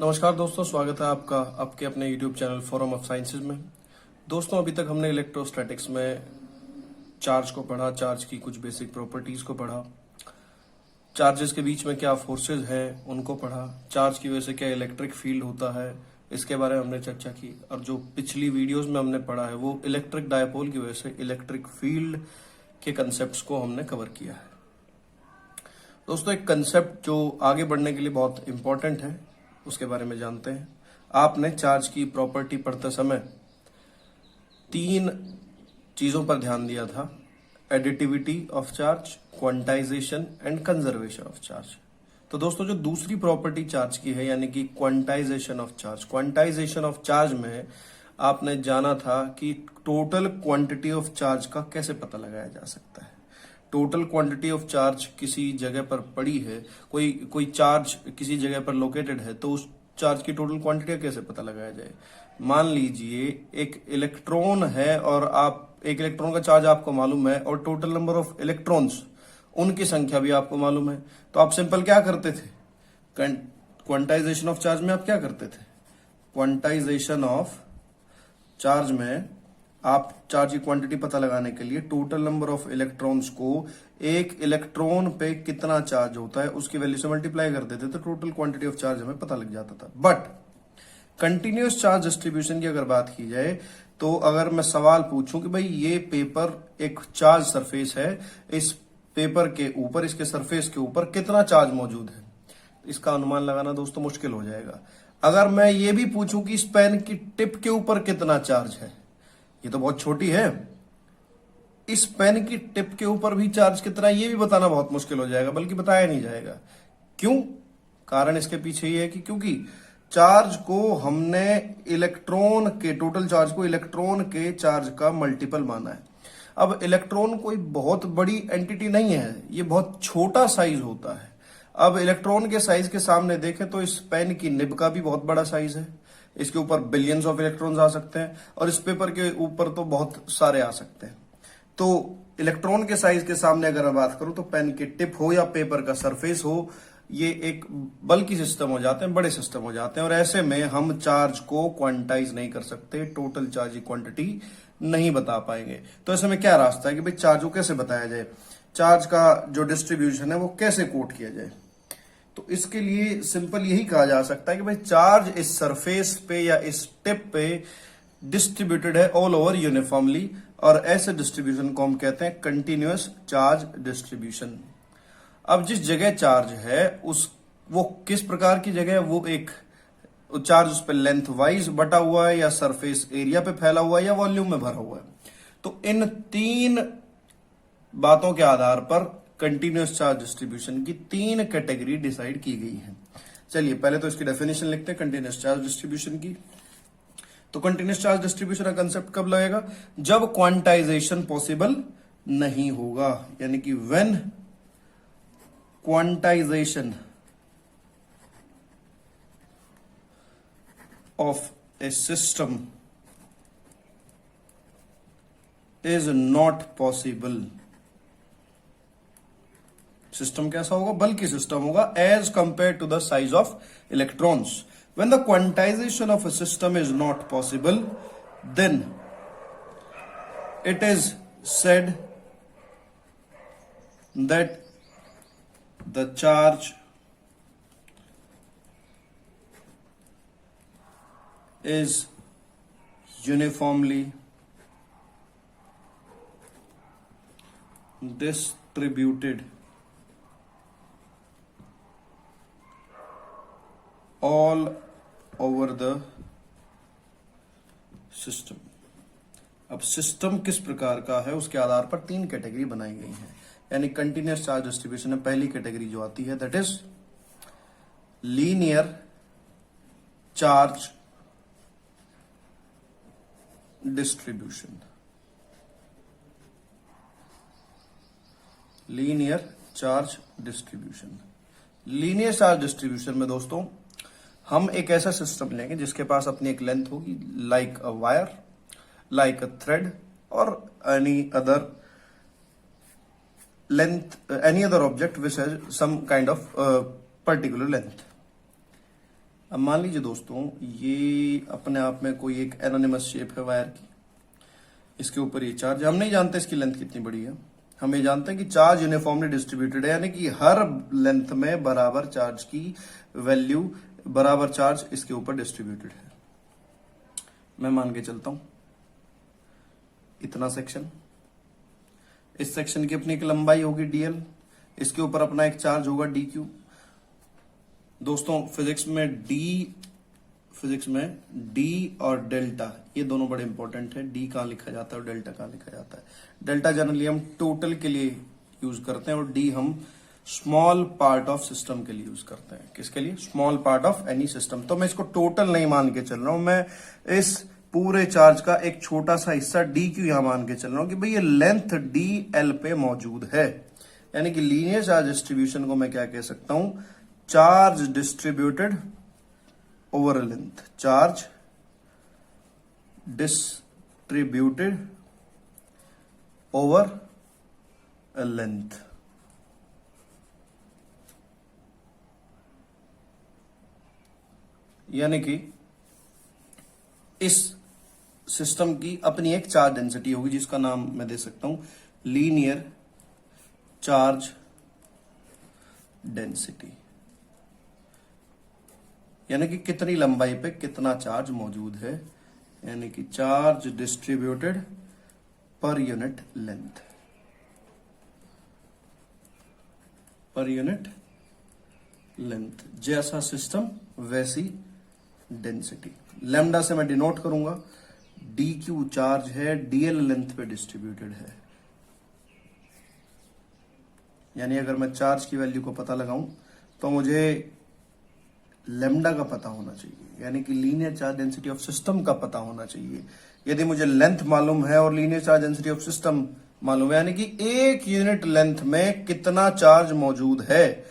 नमस्कार दोस्तों, स्वागत है आपका आपके अपने YouTube channel forum of sciences में। दोस्तों, अभी तक हमने इलेक्ट्रोस्टैटिक्स में चार्ज को पढ़ा, चार्ज की कुछ बेसिक प्रॉपर्टीज को पढ़ा, चार्जेस के बीच में क्या फोर्सेज हैं उनको पढ़ा, चार्ज की वजह से क्या इलेक्ट्रिक फील्ड होता है इसके बारे में हमने चर्चा की। और जो पिछली वीडियोज में हमने पढ़ा है वो इलेक्ट्रिक डायपोल की वजह से इलेक्ट्रिक फील्ड के कंसेप्ट को हमने कवर किया है। दोस्तों, एक कंसेप्ट जो आगे बढ़ने के लिए बहुत इंपॉर्टेंट है उसके बारे में जानते हैं। आपने चार्ज की प्रॉपर्टी पढ़ते समय 3 चीजों पर ध्यान दिया था: additivity of charge, quantization and conservation of charge. तो दोस्तों, जो दूसरी प्रॉपर्टी चार्ज की है यानी कि quantization of charge, quantization of charge में आपने जाना था कि टोटल क्वांटिटी ऑफ चार्ज का कैसे पता लगाया जा सकता है। टोटल क्वांटिटी ऑफ चार्ज किसी जगह पर पड़ी है, कोई चार्ज किसी जगह पर लोकेटेड है, तो उस चार्ज की टोटल क्वांटिटी कैसे पता लगाया जाए। मान लीजिए एक इलेक्ट्रॉन है और आप एक इलेक्ट्रॉन का चार्ज आपको मालूम है और टोटल नंबर ऑफ इलेक्ट्रॉन्स उनकी संख्या भी आपको मालूम है, तो आप सिंपल क्या करते थे? क्वांटाइजेशन ऑफ चार्ज में आप क्या करते थे? क्वांटाइजेशन ऑफ चार्ज में आप चार्ज की क्वांटिटी पता लगाने के लिए टोटल नंबर ऑफ इलेक्ट्रॉन्स को एक इलेक्ट्रॉन पे कितना चार्ज होता है उसकी वैल्यू से मल्टीप्लाई कर देते थे, टोटल क्वांटिटी ऑफ चार्ज हमें पता लग जाता था। बट कंटिन्यूअस चार्ज डिस्ट्रीब्यूशन की अगर बात की जाए तो अगर मैं सवाल पूछूं कि भाई ये पेपर एक चार्ज सरफेस है, इस पेपर के ऊपर, इसके सरफेस के ऊपर कितना चार्ज मौजूद है, इसका अनुमान लगाना दोस्तों मुश्किल हो जाएगा। अगर मैं ये भी पूछूं कि इस पेन की टिप के ऊपर कितना चार्ज है, ये तो बहुत छोटी है, इस पेन की टिप के ऊपर भी चार्ज कितना है ये भी बताना बहुत मुश्किल हो जाएगा, बल्कि बताया नहीं जाएगा। क्यों? कारण इसके पीछे ये है कि क्योंकि चार्ज को हमने इलेक्ट्रॉन के, टोटल चार्ज को इलेक्ट्रॉन के चार्ज का मल्टीपल माना है। अब इलेक्ट्रॉन कोई बहुत बड़ी एंटिटी नहीं है, ये बहुत छोटा साइज होता है। अब इलेक्ट्रॉन के साइज के सामने देखें तो इस पेन की निब का भी बहुत बड़ा साइज है, इसके ऊपर बिलियंस ऑफ इलेक्ट्रॉन्स आ सकते हैं और इस पेपर के ऊपर तो बहुत सारे आ सकते हैं। तो इलेक्ट्रॉन के साइज के सामने अगर मैं बात करूं तो पेन की टिप हो या पेपर का सरफेस हो, ये एक बल्कि सिस्टम हो जाते हैं, बड़े सिस्टम हो जाते हैं, और ऐसे में हम चार्ज को क्वांटाइज नहीं कर सकते, टोटल चार्ज की क्वांटिटी नहीं बता पाएंगे। तो ऐसे में क्या रास्ता है कि भाई चार्ज को कैसे बताया जाए, चार्ज का जो डिस्ट्रीब्यूशन है वो कैसे कोट किया जाए। तो इसके लिए सिंपल यही कहा जा सकता है कि भाई चार्ज इस सरफेस पे या इस टिप पे डिस्ट्रीब्यूटेड है ऑल ओवर यूनिफॉर्मली, और ऐसे डिस्ट्रीब्यूशन को हम कहते हैं कंटिन्यूअस चार्ज डिस्ट्रीब्यूशन। अब जिस जगह चार्ज है वो किस प्रकार की जगह है, वो एक चार्ज उस पर लेंथ वाइज बटा हुआ है या सरफेस एरिया पे फैला हुआ है या वॉल्यूम में भरा हुआ है। तो इन 3 बातों के आधार पर कंटिन्यूअस चार्ज डिस्ट्रीब्यूशन की 3 कैटेगरी डिसाइड की गई है। चलिए पहले तो इसकी डेफिनेशन लिखते हैं कंटिन्यूअस चार्ज डिस्ट्रीब्यूशन की। तो कंटिन्यूअस चार्ज डिस्ट्रीब्यूशन का कंसेप्ट कब लगेगा? जब क्वांटाइजेशन पॉसिबल नहीं होगा, यानी कि when quantization of a system is not possible. System कैसा होगा? बल्कि सिस्टम होगा as compare to the size of electrons. When the quantization of a system is not possible, then it is said that the charge is uniformly distributed all over the system। अब system किस प्रकार का है उसके आधार पर 3 category बनाई गई है, यानी कंटिन्यूअस चार्ज डिस्ट्रीब्यूशन में पहली कैटेगरी जो आती है that is linear charge distribution. Linear charge distribution, linear charge distribution में दोस्तों हम एक ऐसा सिस्टम लेंगे जिसके पास अपनी एक लेंथ होगी, like a wire, like a thread, और any other any other object which has some kind of particular length. अब मान लीजिए दोस्तों, ये अपने आप में कोई एक एनोनिमस शेप है वायर की, इसके ऊपर ये चार्ज, हम नहीं जानते इसकी लेंथ कितनी बड़ी है, हम ये जानते हैं कि चार्ज यूनिफॉर्मली डिस्ट्रीब्यूटेड है, यानी कि हर लेंथ में बराबर चार्ज की वैल्यू, बराबर चार्ज इसके ऊपर डिस्ट्रीब्यूटेड है। मैं मान के चलता हूं इतना सेक्शन, इस सेक्शन की अपनी एक लंबाई होगी dl, इसके ऊपर अपना एक चार्ज होगा dq। दोस्तों फिजिक्स में d और डेल्टा ये दोनों बड़े इंपॉर्टेंट है। d कहां लिखा जाता है और डेल्टा कहां लिखा जाता है? डेल्टा जनरली हम टोटल के लिए यूज करते हैं और d हम स्मॉल पार्ट ऑफ सिस्टम के लिए यूज करते हैं। किसके लिए? Small part of any system. तो मैं इसको टोटल नहीं मान के चल रहा हूं, मैं इस पूरे चार्ज का एक छोटा सा हिस्सा dq यहां मान के चल रहा हूं कि भाई ये लेंथ dl पे मौजूद है, यानी कि लीनियर चार्ज डिस्ट्रीब्यूशन को मैं क्या कह सकता हूं? Charge distributed over length, charge distributed over length. यानी कि इस सिस्टम की अपनी एक चार्ज डेंसिटी होगी जिसका नाम मैं दे सकता हूं लीनियर चार्ज डेंसिटी, यानी कि कितनी लंबाई पे कितना चार्ज मौजूद है, यानी कि चार्ज डिस्ट्रीब्यूटेड पर unit length, per unit length. जैसा सिस्टम वैसी डेंसिटी। लैम्डा से मैं डिनोट करूंगा, dq चार्ज है, dl लेंथ पे डिस्ट्रीब्यूटेड है। यानी अगर मैं चार्ज की वैल्यू को पता लगाऊं तो मुझे लैम्डा का पता होना चाहिए, यानी कि linear charge density of system का पता होना चाहिए। यदि मुझे लेंथ मालूम है और linear charge density of system मालूम है, यानी कि एक यूनिट लेंथ में कितना चार्ज मौजूद है,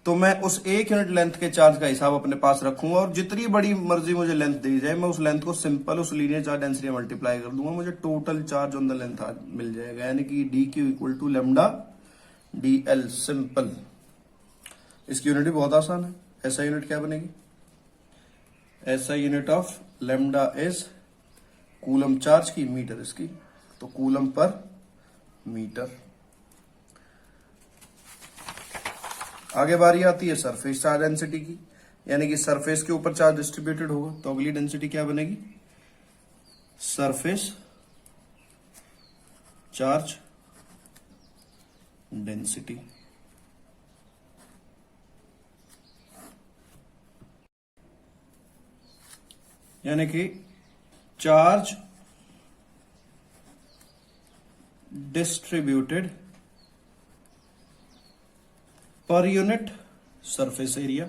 तो मैं उस एक यूनिट लेंथ के चार्ज का हिसाब अपने पास रखूंगा और जितनी बड़ी मर्जी मुझे लेंथ दी जाए, मैं उस लेंथ को सिंपल उस लीनियर चार्ज डेंसिटी मल्टीप्लाई कर दूंगा, मुझे total charge on the length मिल जाएगा, यानी कि dq equal to lambda dl। Simple. इसकी यूनिट भी बहुत आसान है। ऐसा यूनिट क्या बनेगी? SI unit of lambda is coulomb charge की, मीटर इसकी, तो कूलम पर मीटर। आगे बारी आती है सरफेस चार्ज डेंसिटी की, यानी कि सरफेस के ऊपर चार्ज डिस्ट्रीब्यूटेड होगा, तो अगली डेंसिटी क्या बनेगी? Surface charge density. यानी कि चार्ज डिस्ट्रीब्यूटेड पर यूनिट सरफेस एरिया,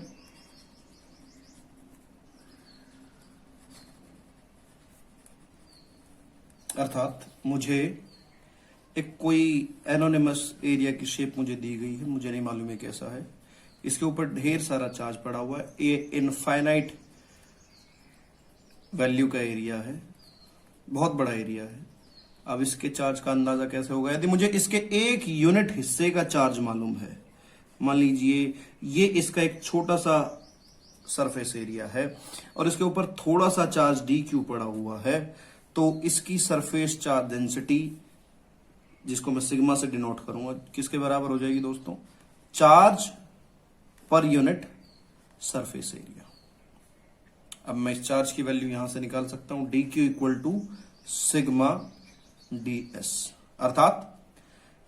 अर्थात मुझे एक कोई एनोनिमस एरिया की शेप मुझे दी गई है, मुझे नहीं मालूम है कैसा है, इसके ऊपर ढेर सारा चार्ज पड़ा हुआ है, ये इनफाइनाइट वैल्यू का एरिया है, बहुत बड़ा एरिया है। अब इसके चार्ज का अंदाजा कैसे होगा? यदि मुझे इसके एक यूनिट हिस्से का चार्ज मालूम है, मान लीजिए ये इसका एक छोटा सा सरफेस एरिया है और इसके ऊपर थोड़ा सा चार्ज dq पड़ा हुआ है, तो इसकी सरफेस चार्ज डेंसिटी, जिसको मैं सिग्मा से डिनोट करूंगा, किसके बराबर हो जाएगी दोस्तों? चार्ज पर यूनिट सरफेस एरिया। अब मैं इस चार्ज की वैल्यू यहां से निकाल सकता हूं, dq equal to sigma ds। अर्थात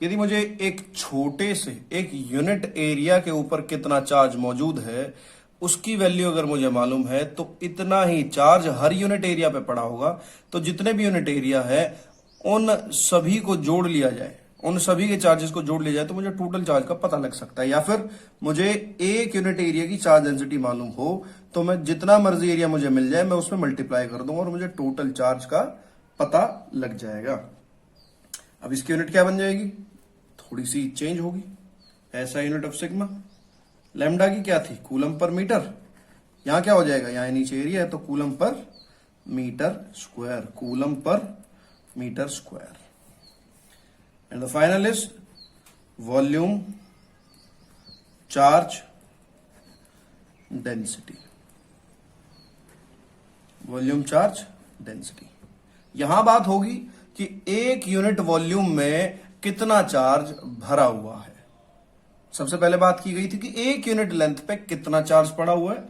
यदि मुझे एक छोटे से एक यूनिट एरिया के ऊपर कितना चार्ज मौजूद है उसकी वैल्यू अगर मुझे मालूम है, तो इतना ही चार्ज हर यूनिट एरिया पे पड़ा होगा, तो जितने भी यूनिट एरिया है उन सभी को जोड़ लिया जाए, उन सभी के चार्जेस को जोड़ लिया जाए, तो मुझे टोटल चार्ज का पता लग सकता है। या फिर मुझे एक यूनिट एरिया की चार्ज डेंसिटी मालूम हो, तो मैं जितना मर्जी एरिया मुझे मिल जाए मैं उसमें मल्टीप्लाई कर दूंगा और मुझे टोटल चार्ज का पता लग जाएगा। अब इसकी यूनिट क्या बन जाएगी? थोड़ी सी चेंज होगी। ऐसा यूनिट ऑफ सिग्मा, लैम्डा की क्या थी? कूलम पर मीटर। यहां क्या हो जाएगा? यहां नीचे एरिया है तो कूलम पर मीटर स्क्वायर, कूलम पर metre square. And the final is volume charge density. Volume charge density. यहां बात होगी कि एक यूनिट वॉल्यूम में कितना चार्ज भरा हुआ है। सबसे पहले बात की गई थी कि एक यूनिट लेंथ पे कितना चार्ज पड़ा हुआ है,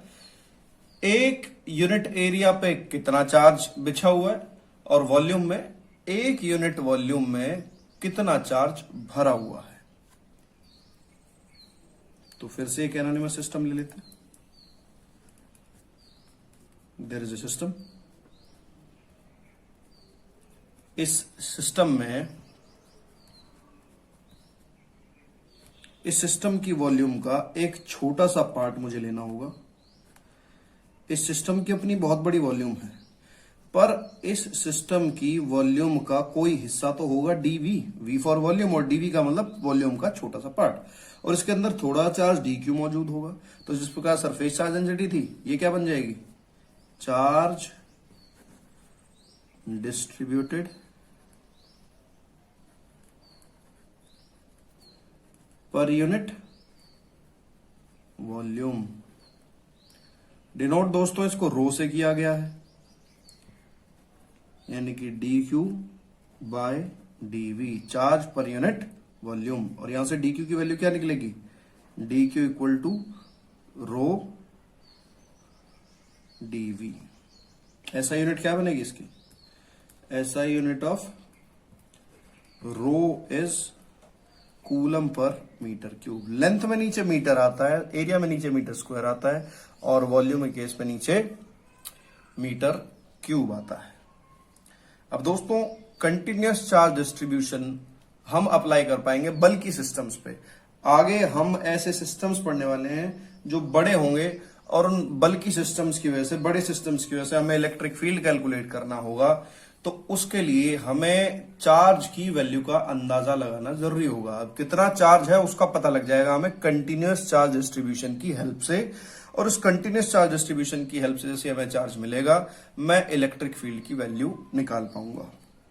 एक यूनिट एरिया पे कितना चार्ज बिछा हुआ है, और वॉल्यूम में एक यूनिट वॉल्यूम में कितना चार्ज भरा हुआ है। तो फिर से एक एनोनिमस सिस्टम ले लेते हैं। There is a system. इस सिस्टम में इस सिस्टम की वॉल्यूम का एक छोटा सा पार्ट मुझे लेना होगा। इस सिस्टम की अपनी बहुत बड़ी वॉल्यूम है, पर इस सिस्टम की वॉल्यूम का कोई हिस्सा तो होगा डीवी, वी फॉर वॉल्यूम, और डीवी का मतलब वॉल्यूम का छोटा सा पार्ट, और इसके अंदर थोड़ा चार्ज डीक्यू मौजूद होगा। तो जिस प्रकार सरफेस चार्ज डेंसिटी थी, ये क्या बन जाएगी, चार्ज डिस्ट्रीब्यूटेड पर यूनिट वॉल्यूम। डिनोट दोस्तों इसको रो से किया गया है, यानी कि d q by dv, charge पर यूनिट वॉल्यूम। और यहां से डी क्यू की वैल्यू क्या निकलेगी, d q equal to rho dv. ऐसा यूनिट क्या बनेगी इसकी, ऐसा unit of rho is coulomb पर मीटर क्यूब। लेंथ में नीचे मीटर आता है, एरिया में नीचे मीटर स्क्वायर आता है, और वॉल्यूम के केस में नीचे मीटर क्यूब आता है। अब दोस्तों कंटिन्यूअस चार्ज डिस्ट्रीब्यूशन हम अप्लाई कर पाएंगे बल्कि सिस्टम्स पे। आगे हम ऐसे सिस्टम्स पढ़ने वाले हैं जो बड़े होंगे, और उन बल्कि सिस्टम्स की वजह से, बड़े सिस्टम्स की वजह से हमें इलेक्ट्रिक फील्ड कैलकुलेट करना होगा। तो उसके लिए हमें चार्ज की वैल्यू का अंदाजा लगाना जरूरी होगा। अब कितना चार्ज है उसका पता लग जाएगा हमें कंटिन्यूअस चार्ज डिस्ट्रीब्यूशन की हेल्प से, और उस कंटिन्यूअस चार्ज डिस्ट्रीब्यूशन की हेल्प से जैसे हमें चार्ज मिलेगा, मैं इलेक्ट्रिक फील्ड की वैल्यू निकाल पाऊंगा।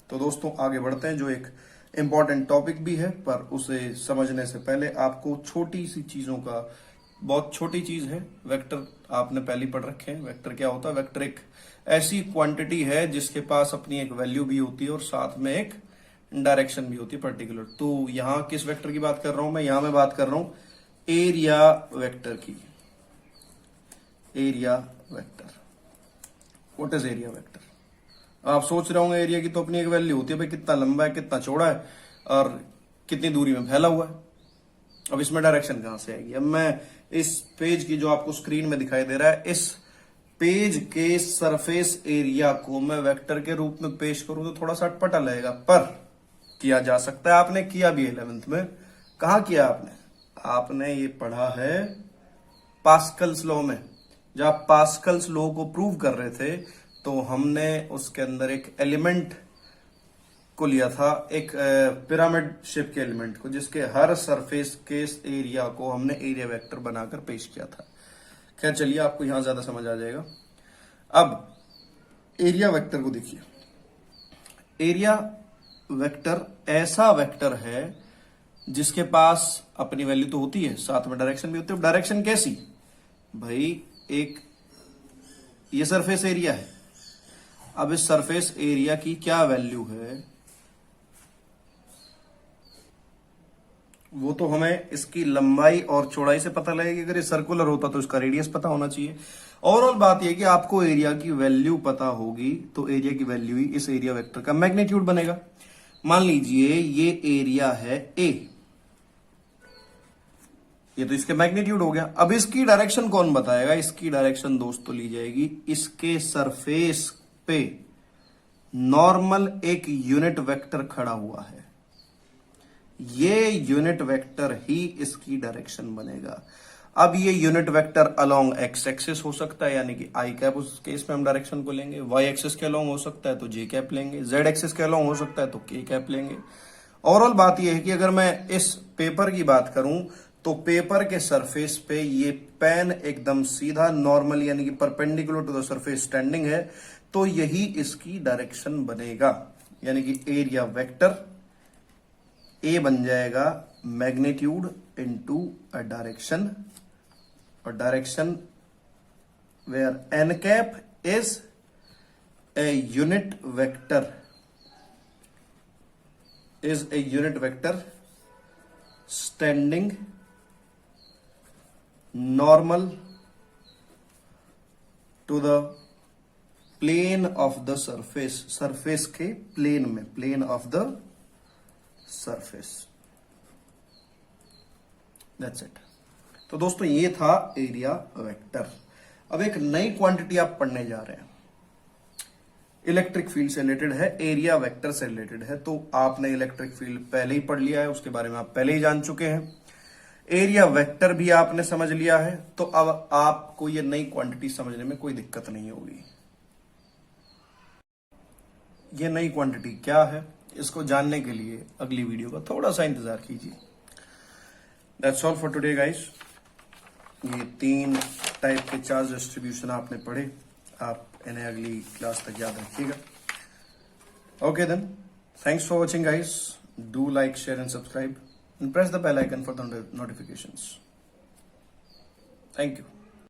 तो दोस्तों आगे बढ़ते हैं, जो एक इंपॉर्टेंट टॉपिक भी है, पर उसे समझने से पहले आपको छोटी सी चीजों का, बहुत छोटी चीज है, वेक्टर आपने पहले पढ़ रखे हैं। वेक्टर क्या होता है, वेक्टर एक ऐसी क्वांटिटी है जिसके पास अपनी एक वैल्यू भी होती है और साथ में एक डायरेक्शन भी होती है पर्टिकुलर। तो यहां किस वेक्टर की बात कर रहा हूं मैं, यहां मैं बात कर रहा हूं एरिया वेक्टर की। Area vector, what is area vector. आप सोच रहे होंगे एरिया की तो अपनी एक वैल्यू होती है, भाई कितना लंबा है, कितना चौड़ा है, और कितनी दूरी में फैला हुआ है। अब इसमें डायरेक्शन कहां से आएगी। अब मैं इस पेज की, जो आपको स्क्रीन में दिखाई दे रहा है, इस पेज के सरफेस एरिया को मैं वेक्टर के रूप में पेश करूं तो थोड़ा सा अटपटा लगेगा, पर किया जा सकता है। आपने किया भी 11th में। कहा किया आपने, आपने ये पढ़ा है पास्कल्स लॉ में। जब आप पास्कल्स लॉ को प्रूव कर रहे थे तो हमने उसके अंदर एक एलिमेंट को लिया था, एक पिरामिड शेप के एलिमेंट को, जिसके हर सरफेस के एरिया को हमने एरिया वेक्टर बनाकर पेश किया था। खैर चलिए, आपको यहां ज्यादा समझ आ जाएगा। अब एरिया वेक्टर को देखिए। एरिया वेक्टर ऐसा वेक्टर है जिसके पास अपनी वैल्यू तो होती है, साथ में डायरेक्शन भी होती है। डायरेक्शन कैसी, भाई एक ये सरफेस एरिया है। अब इस सरफेस एरिया की क्या वैल्यू है वो तो हमें इसकी लंबाई और चौड़ाई से पता लगेगी। अगर ये सर्कुलर होता तो इसका रेडियस पता होना चाहिए। ओवरऑल बात यह कि आपको एरिया की वैल्यू पता होगी तो एरिया की वैल्यू ही इस एरिया वेक्टर का मैग्नीट्यूड बनेगा। मान लीजिए ये एरिया है ए, ये तो इसके मैग्नीट्यूड हो गया। अब इसकी डायरेक्शन कौन बताएगा, इसकी डायरेक्शन दोस्तों ली जाएगी इसके सरफेस पे नॉर्मल एक यूनिट वेक्टर खड़ा हुआ है, ये यूनिट वेक्टर ही इसकी डायरेक्शन बनेगा। अब ये unit vector along x axis हो सकता है, यानी कि आई कैप, उस केस में हम डायरेक्शन को लेंगे। वाई एक्सिस के अलोंग हो सकता है तो जे कैप लेंगे, जेड एक्सिस के अलोंग हो सकता है तो के कैप लेंगे। ओवरऑल बात यह है कि अगर मैं इस पेपर की बात करूं तो पेपर के सरफेस पे ये पेन एकदम सीधा नॉर्मल यानी कि perpendicular to the surface standing है, तो यही इसकी डायरेक्शन बनेगा। यानी कि एरिया वेक्टर ए बन जाएगा मैग्नीट्यूड इनटू अ डायरेक्शन, और direction where n cap is a unit vector is a unit vector standing normal to the plane of the surface, surface के plane में, plane of the surface. That's it. तो दोस्तों ये था area vector. अब एक नई क्वांटिटी आप पढ़ने जा रहे हैं, इलेक्ट्रिक फील्ड से रिलेटेड है, एरिया वेक्टर से रिलेटेड है. तो आपने इलेक्ट्रिक फील्ड पहले ही पढ़ लिया है, उसके बारे में आप पहले ही जान चुके हैं. एरिया वेक्टर भी आपने समझ लिया है. तो अब आपको ये नई क्वांटिटी समझने में कोई दिक्कत नहीं होगी. ये नई क्वांटिटी क्या है, इसको जानने के लिए अगली वीडियो का थोड़ा सा इंतजार कीजिए. That's all for today guys. ये 3 टाइप के चार्ज डिस्ट्रीब्यूशन आपने पढ़े, आप इन्हें अगली क्लास तक याद रखिएगा. Okay then, thanks for watching guys. Do like, share and subscribe and press the bell icon for the notifications. Thank you.